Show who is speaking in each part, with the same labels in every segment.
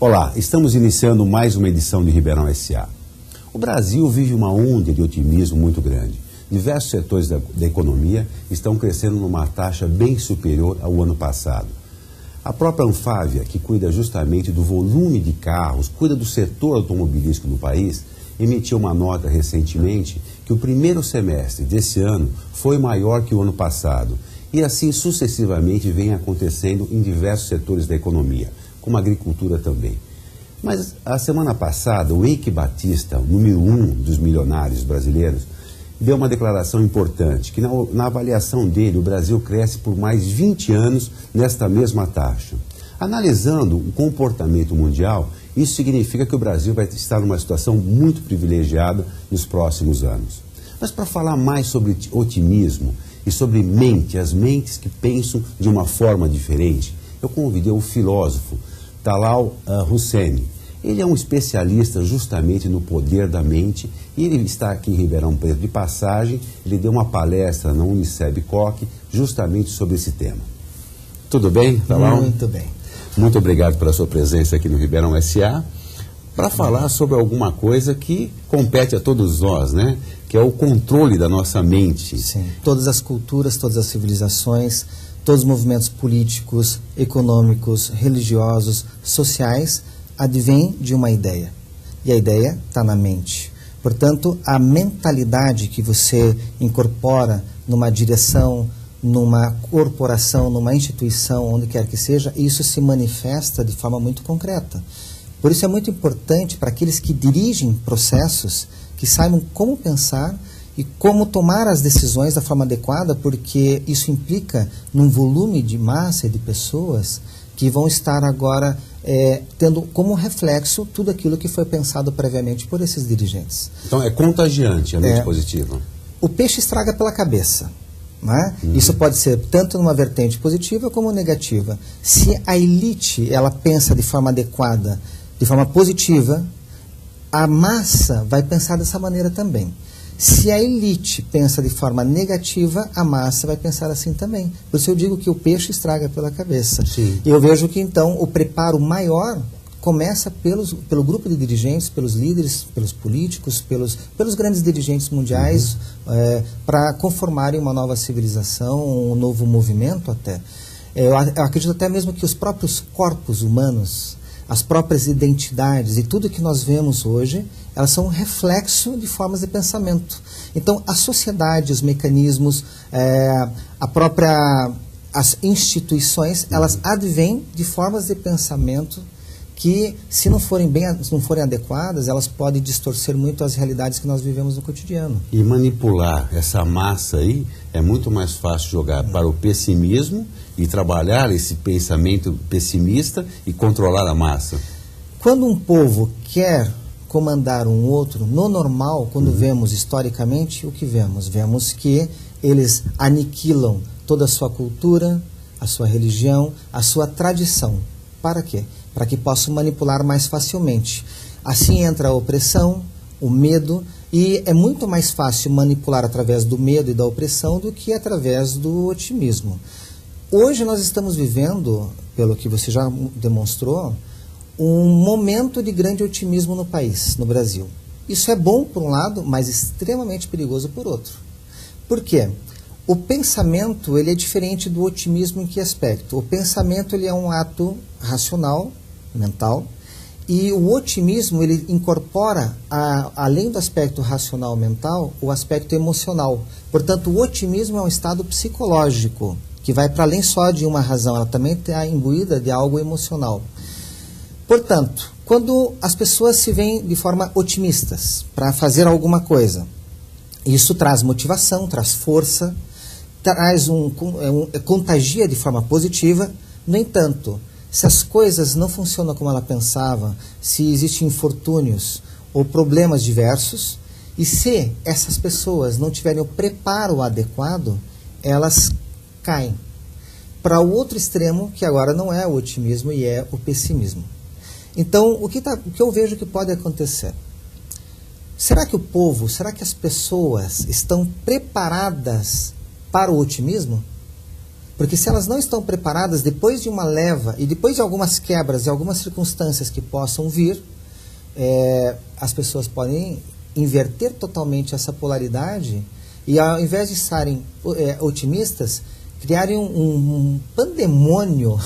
Speaker 1: Olá, estamos iniciando mais uma edição de Ribeirão S.A. O Brasil vive uma onda de otimismo muito grande. Diversos setores da economia estão crescendo numa taxa bem superior ao ano passado. A própria Anfávia, que cuida justamente do volume de carros, cuida do setor automobilístico no país, emitiu uma nota recentemente que o primeiro semestre desse ano foi maior que o ano passado. E assim sucessivamente vem acontecendo em diversos setores da economia, como a agricultura também. Mas a semana passada, o Eike Batista, o número 1 dos milionários brasileiros, deu uma declaração importante, que na avaliação dele o Brasil cresce por mais 20 anos nesta mesma taxa. Analisando o comportamento mundial, isso significa que o Brasil vai estar numa situação muito privilegiada nos próximos anos. Mas para falar mais sobre otimismo e sobre as mentes que pensam de uma forma diferente, eu convidei o filósofo Talal Husseini. Ele é um especialista justamente no poder da mente e ele está aqui em Ribeirão Preto de passagem. Ele deu uma palestra na Uniceb Coque justamente sobre esse tema. Tudo bem, Talal?
Speaker 2: Muito bem.
Speaker 1: Muito obrigado pela sua presença aqui no Ribeirão S.A. para falar sobre alguma coisa que compete a todos nós, né? Que é o controle da nossa mente.
Speaker 2: Sim. Todas as culturas, todas as civilizações, todos os movimentos políticos, econômicos, religiosos, sociais, advém de uma ideia. E a ideia está na mente. Portanto, a mentalidade que você incorpora numa direção, numa corporação, numa instituição, onde quer que seja, isso se manifesta de forma muito concreta. Por isso é muito importante para aqueles que dirigem processos que saibam como pensar e como tomar as decisões da forma adequada, porque isso implica num volume de massa e de pessoas que vão estar agora tendo como reflexo tudo aquilo que foi pensado previamente por esses dirigentes.
Speaker 1: Então é contagiante a mente positiva.
Speaker 2: O peixe estraga pela cabeça. Né? Isso pode ser tanto numa vertente positiva como negativa. Se a elite ela pensa de forma adequada, de forma positiva, a massa vai pensar dessa maneira também. Se a elite pensa de forma negativa, a massa vai pensar assim também. Por isso eu digo que o peixe estraga pela cabeça.
Speaker 1: Sim.
Speaker 2: E eu vejo que então o preparo maior começa pelo grupo de dirigentes, pelos líderes, pelos políticos, pelos grandes dirigentes mundiais, para conformarem uma nova civilização, um novo movimento até. Eu acredito até mesmo que os próprios corpos humanos, as próprias identidades e tudo que nós vemos hoje, elas são um reflexo de formas de pensamento. Então, a sociedade, os mecanismos, as instituições, elas advêm de formas de pensamento que, se não forem adequadas, elas podem distorcer muito as realidades que nós vivemos no cotidiano.
Speaker 1: E manipular essa massa aí é muito mais fácil jogar para o pessimismo e trabalhar esse pensamento pessimista e controlar a massa.
Speaker 2: Quando um povo quer comandar um outro, no normal, quando vemos historicamente, o que vemos? Vemos que eles aniquilam toda a sua cultura, a sua religião, a sua tradição. Para quê? Para que possam manipular mais facilmente. Assim entra a opressão, o medo, e é muito mais fácil manipular através do medo e da opressão do que através do otimismo. Hoje nós estamos vivendo, pelo que você já demonstrou, um momento de grande otimismo no país, no Brasil. Isso é bom por um lado, mas extremamente perigoso por outro. Por quê? O pensamento ele é diferente do otimismo em que aspecto? O pensamento ele é um ato racional, mental, e o otimismo ele incorpora, além do aspecto racional mental, o aspecto emocional. Portanto, o otimismo é um estado psicológico, que vai para além só de uma razão, ela também está imbuída de algo emocional. Portanto, quando as pessoas se veem de forma otimistas para fazer alguma coisa, isso traz motivação, traz força, contagia de forma positiva. No entanto, se as coisas não funcionam como ela pensava, se existem infortúnios ou problemas diversos, e se essas pessoas não tiverem o preparo adequado, elas caem para o outro extremo, que agora não é o otimismo e é o pessimismo. Então, o que eu vejo que pode acontecer? Será que o povo, será que as pessoas estão preparadas para o otimismo? Porque se elas não estão preparadas, depois de uma leva e depois de algumas quebras e algumas circunstâncias que possam vir, as pessoas podem inverter totalmente essa polaridade e, ao invés de estarem otimistas, criarem um pandemônio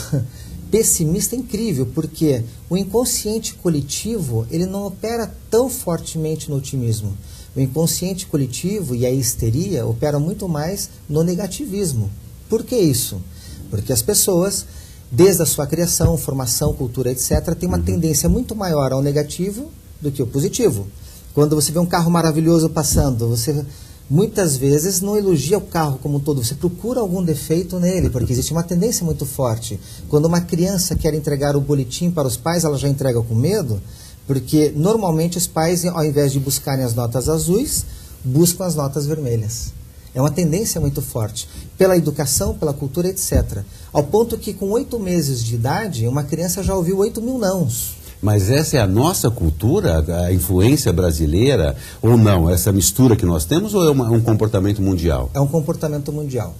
Speaker 2: pessimista incrível, porque o inconsciente coletivo ele não opera tão fortemente no otimismo. O inconsciente coletivo e a histeria operam muito mais no negativismo. Por que isso? Porque as pessoas, desde a sua criação, formação, cultura, etc., têm uma tendência muito maior ao negativo do que ao positivo. Quando você vê um carro maravilhoso passando, você muitas vezes não elogia o carro como um todo, você procura algum defeito nele, porque existe uma tendência muito forte. Quando uma criança quer entregar o boletim para os pais, ela já entrega com medo, porque normalmente os pais, ao invés de buscarem as notas azuis, buscam as notas vermelhas. É uma tendência muito forte, pela educação, pela cultura, etc. Ao ponto que com 8 meses de idade, uma criança já ouviu 8.000 nãos.
Speaker 1: Mas essa é a nossa cultura, a influência brasileira, ou não? Essa mistura que nós temos, ou é um comportamento mundial?
Speaker 2: É um comportamento mundial.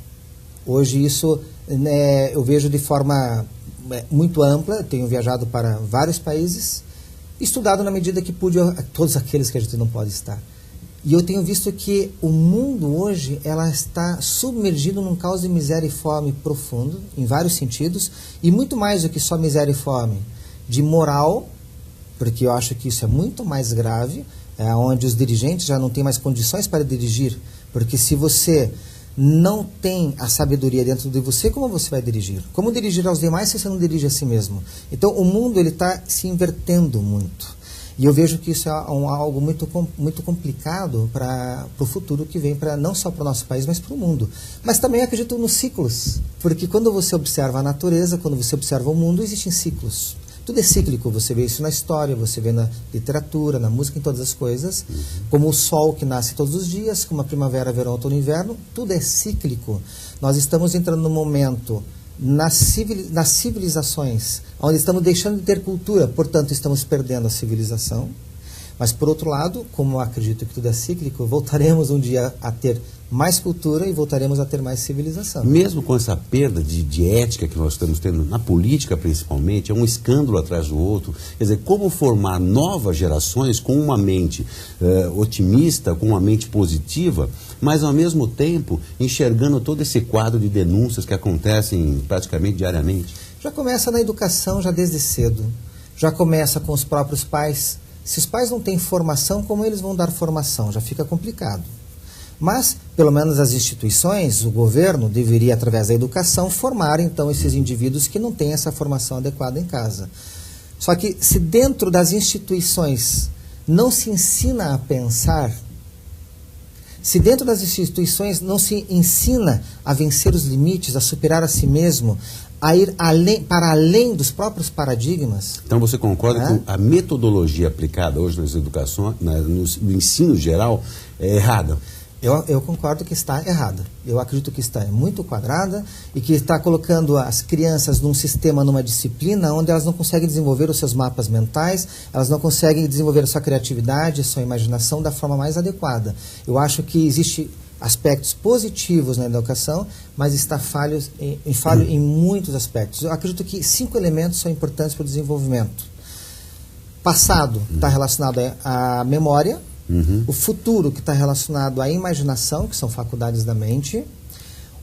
Speaker 2: Hoje isso eu vejo de forma muito ampla, tenho viajado para vários países, estudado na medida que pude todos aqueles que a gente não pode estar. E eu tenho visto que o mundo hoje ela está submergido num caos de miséria e fome profundo, em vários sentidos, e muito mais do que só miséria e fome. De moral, porque eu acho que isso é muito mais grave, onde os dirigentes já não têm mais condições para dirigir, porque se você não tem a sabedoria dentro de você, como você vai dirigir? Como dirigir aos demais se você não dirige a si mesmo? Então o mundo está se invertendo muito. E eu vejo que isso é algo muito complicado para o futuro que vem, não só para o nosso país, mas para o mundo. Mas também acredito nos ciclos, porque quando você observa a natureza, quando você observa o mundo, existem ciclos. Tudo é cíclico, você vê isso na história, você vê na literatura, na música, em todas as coisas. Como o sol que nasce todos os dias, como a primavera, verão, outono e inverno, tudo é cíclico. Nós estamos entrando num momento nas civilizações, onde estamos deixando de ter cultura, portanto estamos perdendo a civilização. Mas por outro lado, como eu acredito que tudo é cíclico, voltaremos um dia a ter mais cultura e voltaremos a ter mais civilização.
Speaker 1: Mesmo com essa perda de ética que nós estamos tendo, na política principalmente, é um escândalo atrás do outro. Quer dizer, como formar novas gerações com uma mente otimista, com uma mente positiva, mas ao mesmo tempo enxergando todo esse quadro de denúncias que acontecem praticamente diariamente?
Speaker 2: Já começa na educação, já desde cedo. Já começa com os próprios pais. Se os pais não têm formação, como eles vão dar formação? Já fica complicado. Mas, pelo menos as instituições, o governo deveria, através da educação, formar, então, esses indivíduos que não têm essa formação adequada em casa. Só que, se dentro das instituições não se ensina a pensar, se dentro das instituições não se ensina a vencer os limites, a superar a si mesmo, a ir para além dos próprios paradigmas...
Speaker 1: Então você concorda que a metodologia aplicada hoje nas educações, no ensino geral, é errada?
Speaker 2: Eu concordo que está errada. Eu acredito que está muito quadrada e que está colocando as crianças num sistema, numa disciplina, onde elas não conseguem desenvolver os seus mapas mentais, elas não conseguem desenvolver a sua criatividade, a sua imaginação da forma mais adequada. Eu acho que existe aspectos positivos na educação, mas está falho em muitos aspectos. Eu acredito que 5 elementos são importantes para o desenvolvimento. Passado está relacionado à memória, o futuro que está relacionado à imaginação, que são faculdades da mente,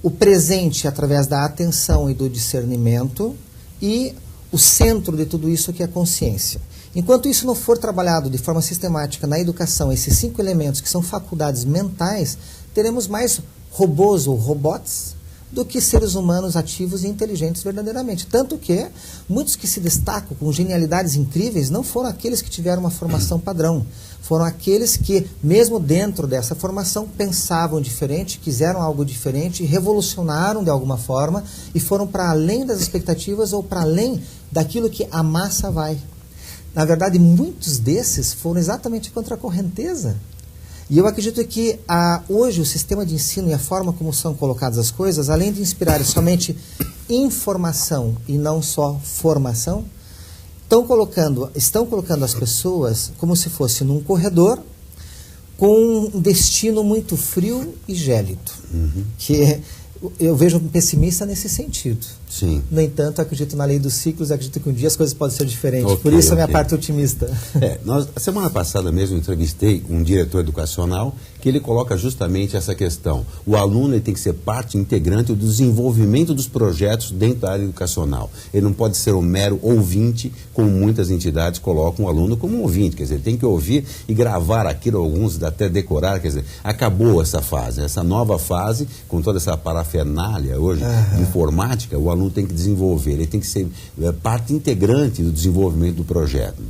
Speaker 2: o presente através da atenção e do discernimento e o centro de tudo isso que é a consciência. Enquanto isso não for trabalhado de forma sistemática na educação, esses 5 elementos que são faculdades mentais, teremos mais robôs ou robots do que seres humanos ativos e inteligentes verdadeiramente. Tanto que muitos que se destacam com genialidades incríveis não foram aqueles que tiveram uma formação padrão. Foram aqueles que, mesmo dentro dessa formação, pensavam diferente, quiseram algo diferente, revolucionaram de alguma forma e foram para além das expectativas ou para além daquilo que a massa vai. Na verdade, muitos desses foram exatamente contra a correnteza. E eu acredito que hoje o sistema de ensino e a forma como são colocadas as coisas, além de inspirar somente informação e não só formação, estão colocando as pessoas como se fosse num corredor com um destino muito frio e gélido. Que eu vejo um pessimista nesse sentido.
Speaker 1: Sim.
Speaker 2: No entanto, acredito na lei dos ciclos, acredito que um dia as coisas podem ser diferentes. Por isso a minha parte otimista.
Speaker 1: A semana passada mesmo entrevistei um diretor educacional que ele coloca justamente essa questão. O aluno ele tem que ser parte integrante do desenvolvimento dos projetos dentro da área educacional. Ele não pode ser um mero ouvinte, como muitas entidades colocam o aluno como um ouvinte. Quer dizer, ele tem que ouvir e gravar aquilo, alguns até decorar. Quer dizer, acabou essa fase. Essa nova fase, com toda essa parafernália hoje, informática, o aluno tem que desenvolver. Ele tem que ser parte integrante do desenvolvimento do projeto.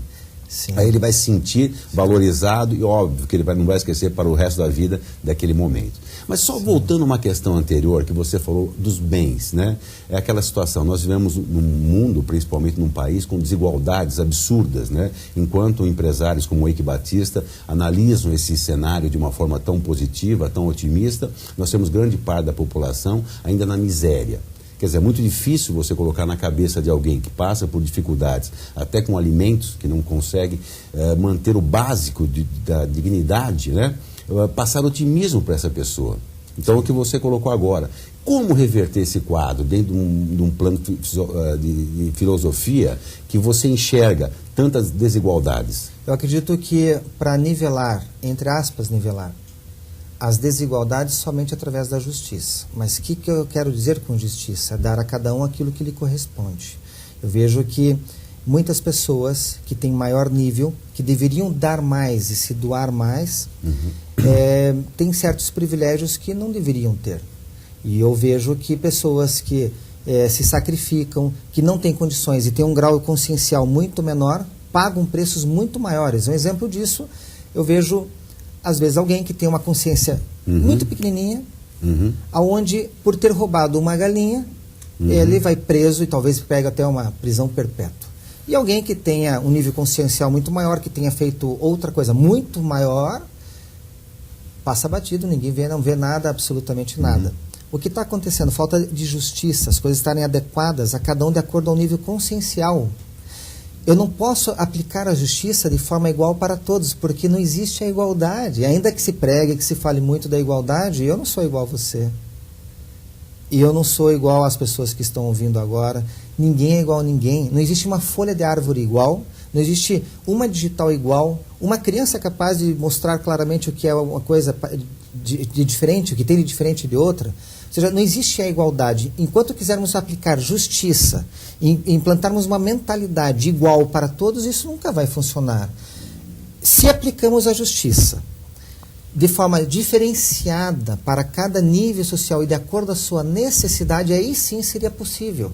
Speaker 1: Sim. Aí ele vai se sentir valorizado e óbvio que ele não vai esquecer para o resto da vida daquele momento. Mas só voltando a uma questão anterior que você falou dos bens, né? É aquela situação, nós vivemos num mundo, principalmente num país, com desigualdades absurdas, né? Enquanto empresários como o Eike Batista analisam esse cenário de uma forma tão positiva, tão otimista, nós temos grande parte da população ainda na miséria. Quer dizer, é muito difícil você colocar na cabeça de alguém que passa por dificuldades, até com alimentos, que não consegue manter o básico da dignidade, né? Passar otimismo para essa pessoa. Então, o que você colocou agora, como reverter esse quadro dentro de um plano de filosofia que você enxerga tantas desigualdades?
Speaker 2: Eu acredito que para nivelar, entre aspas, nivelar, as desigualdades somente através da justiça. Mas o que eu quero dizer com justiça? Dar a cada um aquilo que lhe corresponde. Eu vejo que muitas pessoas que têm maior nível, que deveriam dar mais e se doar mais, têm certos privilégios que não deveriam ter. E eu vejo que pessoas que se sacrificam, que não têm condições e têm um grau consciencial muito menor, pagam preços muito maiores. Um exemplo disso, eu vejo às vezes alguém que tem uma consciência muito pequenininha, aonde por ter roubado uma galinha, ele vai preso e talvez pegue até uma prisão perpétua. E alguém que tenha um nível consciencial muito maior, que tenha feito outra coisa muito maior, passa batido, ninguém vê, não vê nada, absolutamente nada. O que está acontecendo? Falta de justiça, as coisas estarem adequadas a cada um de acordo ao nível consciencial. Eu não posso aplicar a justiça de forma igual para todos, porque não existe a igualdade. Ainda que se pregue, que se fale muito da igualdade, eu não sou igual a você. E eu não sou igual às pessoas que estão ouvindo agora. Ninguém é igual a ninguém. Não existe uma folha de árvore igual, não existe uma digital igual. Uma criança é capaz de mostrar claramente o que é uma coisa de diferente, o que tem de diferente de outra. Ou seja, não existe a igualdade. Enquanto quisermos aplicar justiça, implantarmos uma mentalidade igual para todos, isso nunca vai funcionar. Se aplicamos a justiça de forma diferenciada para cada nível social e de acordo com a sua necessidade, aí sim seria possível.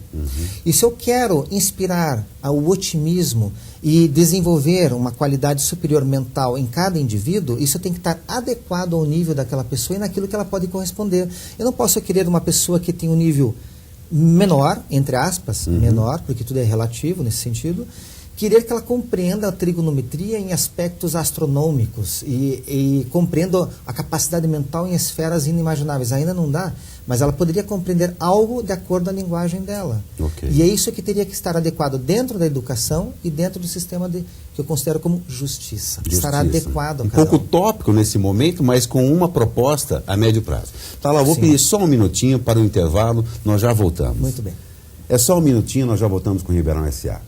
Speaker 2: E se eu quero inspirar o otimismo e desenvolver uma qualidade superior mental em cada indivíduo, isso tem que estar adequado ao nível daquela pessoa e naquilo que ela pode corresponder. Eu não posso querer uma pessoa que tem um nível menor, entre aspas, menor, porque tudo é relativo nesse sentido, querer que ela compreenda a trigonometria em aspectos astronômicos e compreenda a capacidade mental em esferas inimagináveis. Ainda não dá, mas ela poderia compreender algo de acordo com a linguagem dela. E é isso que teria que estar adequado dentro da educação e dentro do sistema que eu considero como justiça. Estará adequado a cada
Speaker 1: pouco tópico nesse momento, mas com uma proposta a médio prazo. Tá lá, vou pedir só um minutinho para o intervalo, nós já voltamos.
Speaker 2: Muito bem.
Speaker 1: É só um minutinho, nós já voltamos com o Ribeirão S.A.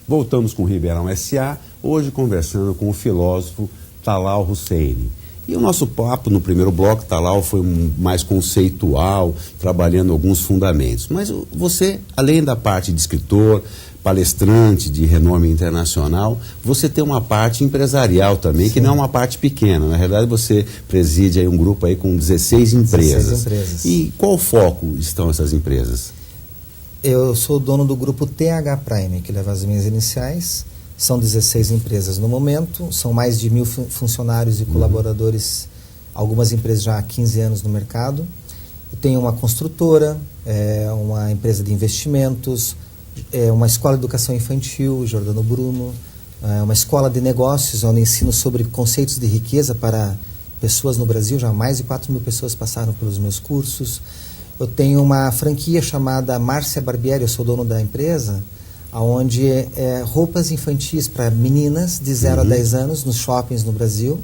Speaker 1: Voltamos com o Ribeirão S.A., hoje conversando com o filósofo Talal Husseini. E o nosso papo no primeiro bloco, Talal, foi mais conceitual, trabalhando alguns fundamentos. Mas você, além da parte de escritor, palestrante de renome internacional, você tem uma parte empresarial também, que não é uma parte pequena. Na realidade, você preside aí um grupo aí com 16 empresas.
Speaker 2: 16 empresas.
Speaker 1: E qual foco estão essas empresas?
Speaker 2: Eu sou dono do grupo TH Prime, que leva as minhas iniciais. São 16 empresas no momento, são mais de 1.000 funcionários e colaboradores algumas empresas já há 15 anos no mercado. Eu tenho uma construtora, uma empresa de investimentos, uma escola de educação infantil, Jordano Bruno, uma escola de negócios, onde ensino sobre conceitos de riqueza para pessoas no Brasil. Já mais de 4 mil pessoas passaram pelos meus cursos. Eu tenho uma franquia chamada Márcia Barbieri, eu sou dono da empresa, onde roupas infantis para meninas de 0 a 10 anos nos shoppings no Brasil.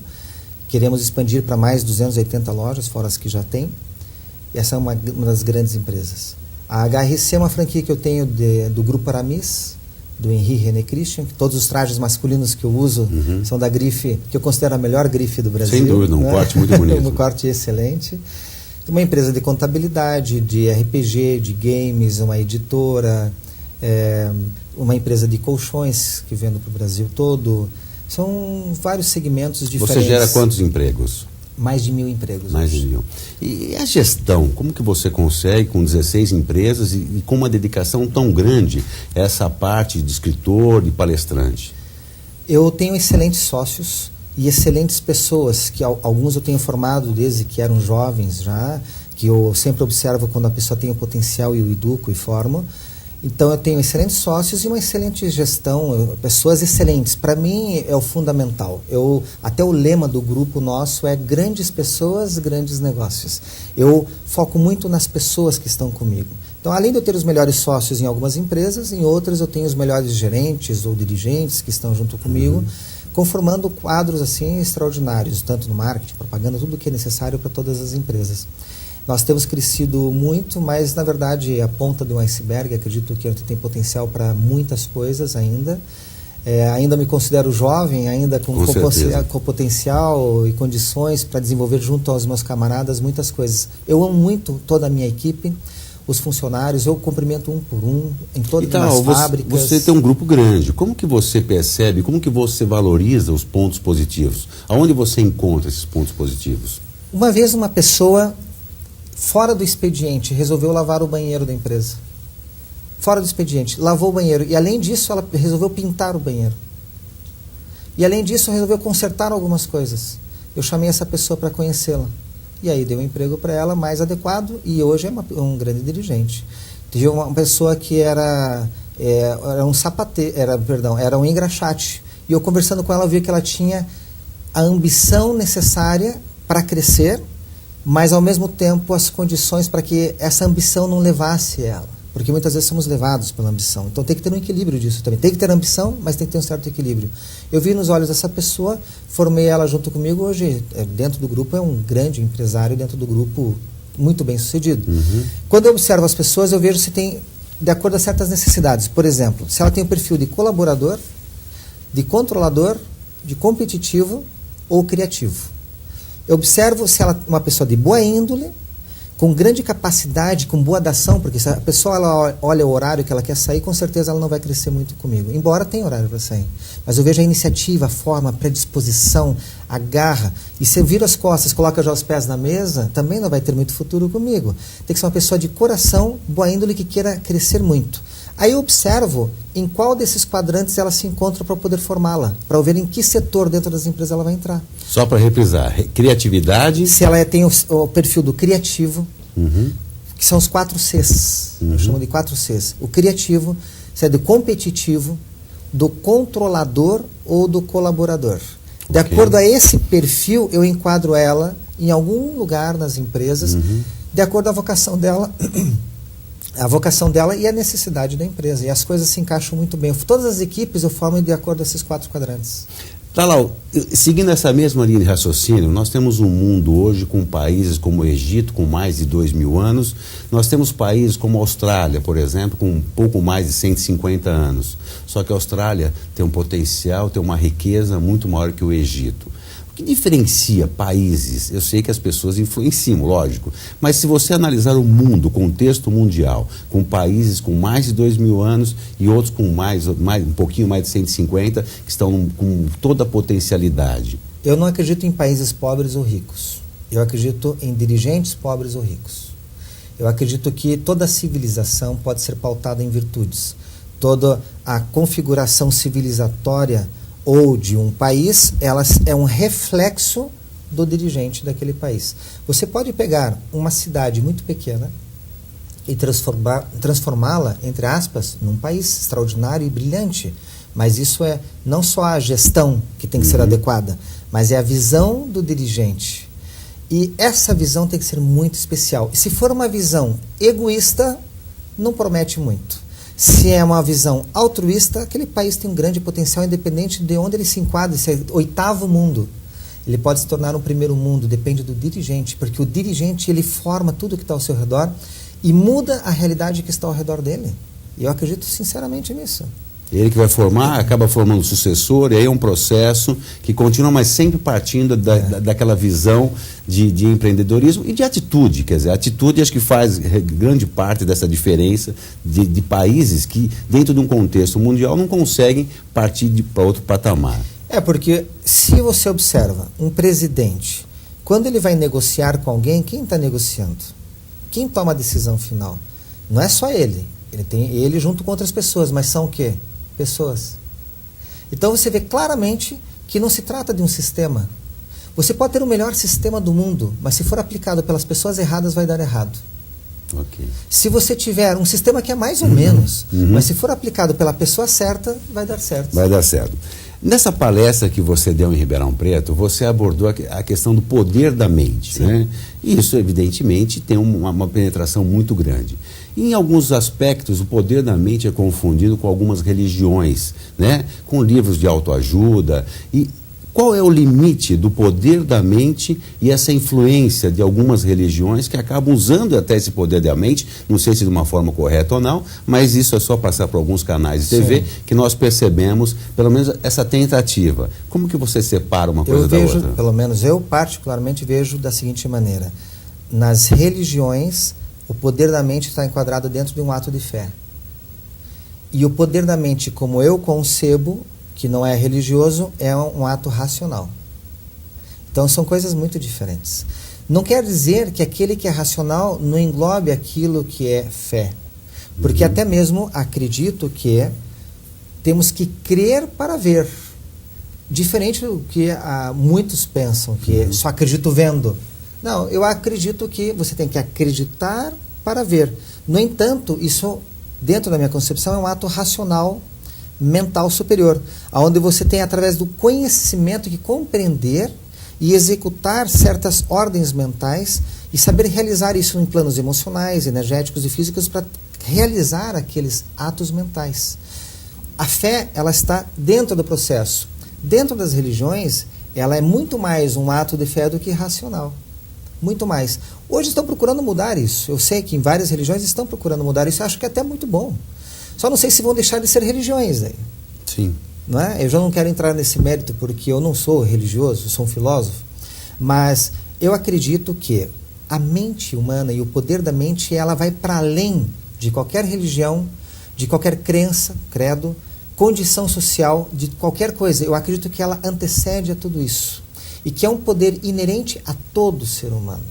Speaker 2: Queremos expandir para mais de 280 lojas, fora as que já tem. E essa é uma das grandes empresas. A HRC é uma franquia que eu tenho do Grupo Aramis, do Henri René Christian, que todos os trajes masculinos que eu uso são da grife, que eu considero a melhor grife do Brasil.
Speaker 1: Sem dúvida, um corte muito bonito.
Speaker 2: Um corte excelente. Uma empresa de contabilidade, de RPG, de games, uma editora, uma empresa de colchões que vendo para o Brasil todo. São vários segmentos diferentes.
Speaker 1: Você gera quantos empregos?
Speaker 2: Mais de 1.000 empregos.
Speaker 1: Mais de 1.000. E a gestão, como que você consegue, com 16 empresas e com uma dedicação tão grande, essa parte de escritor, de palestrante?
Speaker 2: Eu tenho excelentes sócios e excelentes pessoas, que alguns eu tenho formado desde que eram jovens já, que eu sempre observo quando a pessoa tem o potencial e o educo e formo. Então eu tenho excelentes sócios e uma excelente gestão, pessoas excelentes. Para mim é o fundamental. Até o lema do grupo nosso é grandes pessoas, grandes negócios. Eu foco muito nas pessoas que estão comigo. Então, além de eu ter os melhores sócios em algumas empresas, em outras eu tenho os melhores gerentes ou dirigentes que estão junto comigo, conformando quadros assim extraordinários, tanto no marketing, propaganda, tudo o que é necessário para todas as empresas. Nós temos crescido muito, mas na verdade a ponta do iceberg. Acredito que a gente tem potencial para muitas coisas ainda. Ainda me considero jovem, ainda com potencial e condições para desenvolver junto aos meus camaradas muitas coisas. Eu amo muito toda a minha equipe, os funcionários, eu cumprimento um por um, em todas as fábricas.
Speaker 1: Você tem um grupo grande, como que você percebe, como que você valoriza os pontos positivos? Aonde você encontra esses pontos positivos?
Speaker 2: Uma vez uma pessoa fora do expediente resolveu lavar o banheiro da empresa. Fora do expediente, lavou o banheiro. E além disso, ela resolveu pintar o banheiro. E além disso, resolveu consertar algumas coisas. Eu chamei essa pessoa para conhecê-la. E aí dei um emprego para ela mais adequado e hoje é um grande dirigente. Tive uma pessoa que era um sapateiro, era um engraxate. E eu conversando com ela, vi que ela tinha a ambição necessária para crescer, mas ao mesmo tempo as condições para que essa ambição não levasse ela. Porque muitas vezes somos levados pela ambição. Então tem que ter um equilíbrio disso também. Tem que ter ambição, mas tem que ter um certo equilíbrio. Eu vi nos olhos dessa pessoa, formei ela junto comigo. Hoje, dentro do grupo, é um grande empresário, dentro do grupo, muito bem sucedido. Quando eu observo as pessoas, eu vejo se tem, de acordo a certas necessidades. Por exemplo, se ela tem um perfil de colaborador, de controlador, de competitivo ou criativo. Eu observo se ela é uma pessoa de boa índole, com grande capacidade, com boa dação, porque se a pessoa ela olha o horário que ela quer sair, com certeza ela não vai crescer muito comigo, embora tenha horário para sair. Mas eu vejo a iniciativa, a forma, a predisposição, a garra, e se eu viro as costas, coloca já os pés na mesa, também não vai ter muito futuro comigo. Tem que ser uma pessoa de coração, boa índole, que queira crescer muito. Aí eu observo em qual desses quadrantes ela se encontra para poder formá-la, para eu ver em que setor dentro das empresas ela vai entrar.
Speaker 1: Só para reprisar, criatividade...
Speaker 2: Se ela tem o perfil do criativo, que são os 4 Cs, eu chamo de 4 Cs. O criativo, se é do competitivo, do controlador ou do colaborador. De acordo a esse perfil, eu enquadro ela em algum lugar nas empresas, de acordo à vocação dela... a vocação dela e a necessidade da empresa. E as coisas se encaixam muito bem. Todas as equipes eu formo de acordo a esses 4 quadrantes.
Speaker 1: Talau, seguindo essa mesma linha de raciocínio, nós temos um mundo hoje com países como o Egito, com mais de 2.000 anos. Nós temos países como a Austrália, por exemplo, com um pouco mais de 150 anos. Só que a Austrália tem um potencial, tem uma riqueza muito maior que o Egito. O que diferencia países? Eu sei que as pessoas influenciam, lógico, mas se você analisar o mundo, o contexto mundial, com países com mais de 2.000 anos e outros com um pouquinho mais de 150, que estão com toda a potencialidade.
Speaker 2: Eu não acredito em países pobres ou ricos. Eu acredito em dirigentes pobres ou ricos. Eu acredito que toda civilização pode ser pautada em virtudes. Toda a configuração civilizatória ou de um país, ela é um reflexo do dirigente daquele país. Você pode pegar uma cidade muito pequena e transformá-la, entre aspas, num país extraordinário e brilhante. Mas isso é não só a gestão que tem que ser adequada, mas é a visão do dirigente. E essa visão tem que ser muito especial. E se for uma visão egoísta, não promete muito. Se é uma visão altruísta, aquele país tem um grande potencial, independente de onde ele se enquadra, se é oitavo mundo. Ele pode se tornar um primeiro mundo, depende do dirigente, porque o dirigente ele forma tudo que está ao seu redor e muda a realidade que está ao redor dele. E eu acredito sinceramente nisso.
Speaker 1: Ele que vai formar, acaba formando o sucessor, e aí é um processo que continua, mas sempre partindo daquela visão de empreendedorismo e de atitude. Quer dizer, a atitude acho que faz grande parte dessa diferença de países que, dentro de um contexto mundial, não conseguem partir para outro patamar.
Speaker 2: Porque se você observa um presidente, quando ele vai negociar com alguém, quem está negociando? Quem toma a decisão final? Não é só ele. Ele tem ele junto com outras pessoas, mas são o quê? Pessoas. Então você vê claramente que não se trata de um sistema. Você pode ter o melhor sistema do mundo, mas se for aplicado pelas pessoas erradas, vai dar errado.
Speaker 1: Okay.
Speaker 2: Se você tiver um sistema que é mais ou menos, mas se for aplicado pela pessoa certa, vai dar certo.
Speaker 1: Vai dar certo. Nessa palestra que você deu em Ribeirão Preto, você abordou a questão do poder da mente, né? E isso, evidentemente, tem uma penetração muito grande. E, em alguns aspectos, o poder da mente é confundido com algumas religiões, né? Com livros de autoajuda. E qual é o limite do poder da mente e essa influência de algumas religiões que acabam usando até esse poder da mente, não sei se de uma forma correta ou não, mas isso é só passar por alguns canais de TV que nós percebemos, pelo menos, essa tentativa. Como que você separa uma coisa da outra?
Speaker 2: Pelo menos eu particularmente vejo da seguinte maneira: nas religiões, o poder da mente está enquadrado dentro de um ato de fé. E o poder da mente, como eu concebo, que não é religioso, é um ato racional. Então são coisas muito diferentes. Não quer dizer que aquele que é racional não englobe aquilo que é fé. Porque até mesmo acredito que temos que crer para ver. Diferente do que muitos pensam, que só acredito vendo. Não, eu acredito que você tem que acreditar para ver. No entanto, isso, dentro da minha concepção, é um ato racional, mental superior, onde você tem, através do conhecimento, que compreender e executar certas ordens mentais e saber realizar isso em planos emocionais, energéticos e físicos para realizar aqueles atos mentais. A fé, ela está dentro do processo. Dentro das religiões, ela é muito mais um ato de fé do que racional. Muito mais. Hoje estão procurando mudar isso. Eu sei que em várias religiões estão procurando mudar isso. Eu acho que é até muito bom. Só não sei se vão deixar de ser religiões aí.
Speaker 1: Sim.
Speaker 2: Não é? Eu já não quero entrar nesse mérito porque eu não sou religioso, sou um filósofo. Mas eu acredito que a mente humana e o poder da mente, ela vai para além de qualquer religião, de qualquer crença, credo, condição social, de qualquer coisa. Eu acredito que ela antecede a tudo isso. E que é um poder inerente a todo ser humano.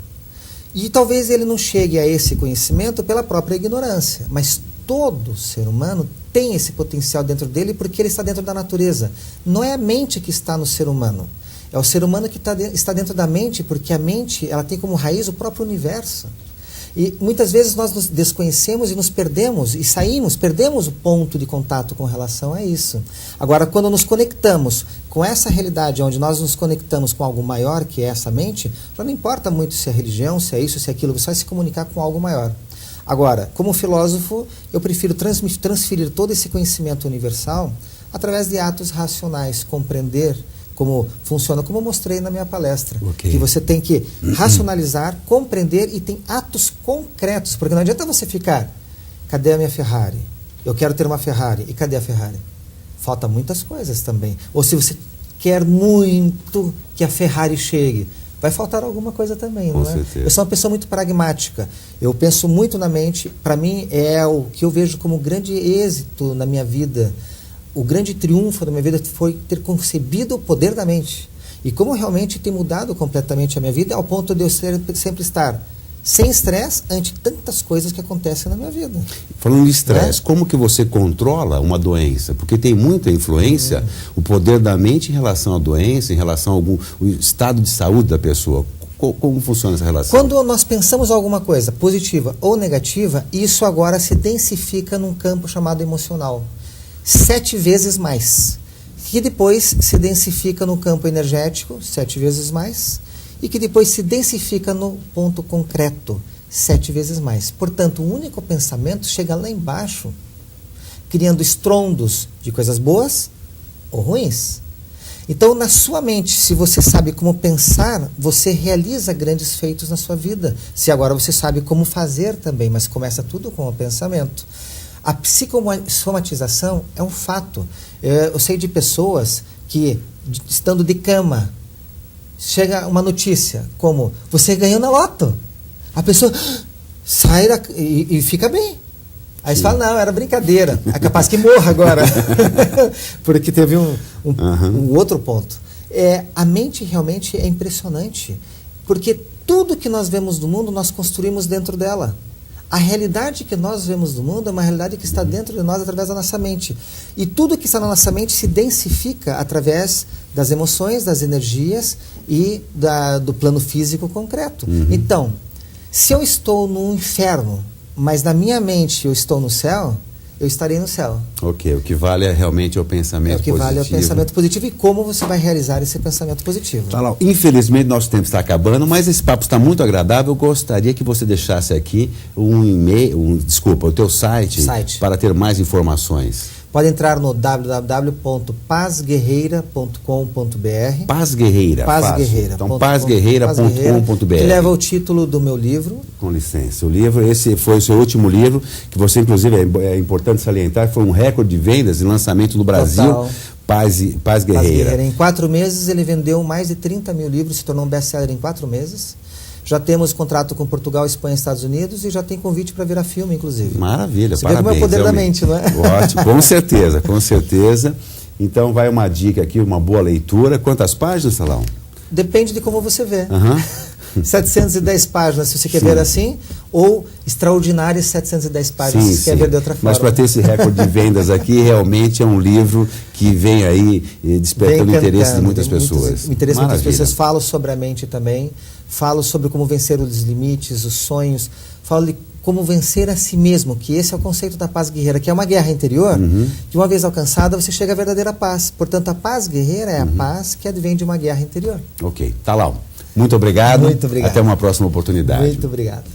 Speaker 2: E talvez ele não chegue a esse conhecimento pela própria ignorância, mas todo ser humano tem esse potencial dentro dele porque ele está dentro da natureza. Não é a mente que está no ser humano, é o ser humano que está dentro da mente, porque a mente, ela tem como raiz o próprio universo. E muitas vezes nós nos desconhecemos e nos perdemos, e perdemos o ponto de contato com relação a isso. Agora, quando nos conectamos com essa realidade, onde nós nos conectamos com algo maior, que é essa mente, já não importa muito se é religião, se é isso, se é aquilo, você vai se comunicar com algo maior. Agora, como filósofo, eu prefiro transferir todo esse conhecimento universal através de atos racionais, compreender como funciona, como eu mostrei na minha palestra. Que você tem que racionalizar, compreender e tem atos concretos, porque não adianta você ficar, cadê a minha Ferrari? Eu quero ter uma Ferrari, e cadê a Ferrari? Falta muitas coisas também. Ou se você quer muito que a Ferrari chegue, vai faltar alguma coisa também, não é? Eu sou uma pessoa muito pragmática. Eu penso muito na mente. Para mim, é o que eu vejo como grande êxito na minha vida. O grande triunfo da minha vida foi ter concebido o poder da mente. E como realmente tem mudado completamente a minha vida, ao ponto de eu sempre estar sem estresse ante tantas coisas que acontecem na minha vida.
Speaker 1: Falando de estresse, como que você controla uma doença? Porque tem muita influência o poder da mente em relação à doença, em relação ao o estado de saúde da pessoa. Como funciona essa relação?
Speaker 2: Quando nós pensamos alguma coisa positiva ou negativa, isso agora se densifica num campo chamado emocional. 7 vezes mais. Que depois se densifica no campo energético, 7 vezes mais. E que depois se densifica no ponto concreto, 7 vezes mais. Portanto, o único pensamento chega lá embaixo, criando estrondos de coisas boas ou ruins. Então, na sua mente, se você sabe como pensar, você realiza grandes feitos na sua vida. Se agora você sabe como fazer também, mas começa tudo com o pensamento. A psicosomatização é um fato. Eu sei de pessoas que, estando de cama, chega uma notícia como, você ganhou na loto. A pessoa sai e fica bem. Aí você fala, não, era brincadeira. É capaz que morra agora. Porque teve um outro ponto. A mente realmente é impressionante. Porque tudo que nós vemos do mundo, nós construímos dentro dela. A realidade que nós vemos do mundo é uma realidade que está dentro de nós através da nossa mente. E tudo que está na nossa mente se densifica através das emoções, das energias e do plano físico concreto. Então, se eu estou no inferno, mas na minha mente eu estou no céu, eu estarei no céu.
Speaker 1: Ok, o que vale é realmente o pensamento positivo.
Speaker 2: O que vale é o pensamento positivo e como você vai realizar esse pensamento positivo.
Speaker 1: Tá lá. Infelizmente, nosso tempo está acabando, mas esse papo está muito agradável. Eu gostaria que você deixasse aqui um e-mail, o teu site, para ter mais informações.
Speaker 2: Pode entrar no www.pazguerreira.com.br.
Speaker 1: Paz Guerreira.
Speaker 2: Paz Guerreira.
Speaker 1: Então, pazguerreira.com.br.
Speaker 2: Que leva o título do meu livro.
Speaker 1: Com licença. O livro, esse foi o seu último livro, que você, inclusive, é importante salientar, foi um recorde de vendas e lançamento no Brasil.
Speaker 2: Total.
Speaker 1: Paz Guerreira.
Speaker 2: Em 4 meses, ele vendeu mais de 30 mil livros, se tornou um best-seller em 4 meses. Já temos contrato com Portugal, Espanha e Estados Unidos e já tem convite para virar filme, inclusive.
Speaker 1: Maravilha,
Speaker 2: você
Speaker 1: parabéns.
Speaker 2: Vê como é o poder da mente, não é?
Speaker 1: Ótimo, com certeza, com certeza. Então vai uma dica aqui, uma boa leitura. Quantas páginas, Salão?
Speaker 2: Depende de como você vê. 710 páginas, se você quer ver assim, ou extraordinárias 710 páginas, se você quer ver de outra forma.
Speaker 1: Mas para ter esse recorde de vendas aqui, realmente é um livro que vem aí despertando o interesse de muitas pessoas.
Speaker 2: Interesse de muitas pessoas. Falo sobre a mente também, falo sobre como vencer os limites, os sonhos, falo de como vencer a si mesmo, que esse é o conceito da paz guerreira, que é uma guerra interior, que uma vez alcançada você chega à verdadeira paz. Portanto, a paz guerreira é a paz que advém de uma guerra interior.
Speaker 1: Ok, tá lá. Muito obrigado.
Speaker 2: Muito obrigado.
Speaker 1: Até uma próxima oportunidade.
Speaker 2: Muito obrigado.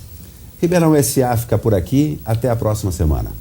Speaker 1: Ribeirão SA fica por aqui. Até a próxima semana.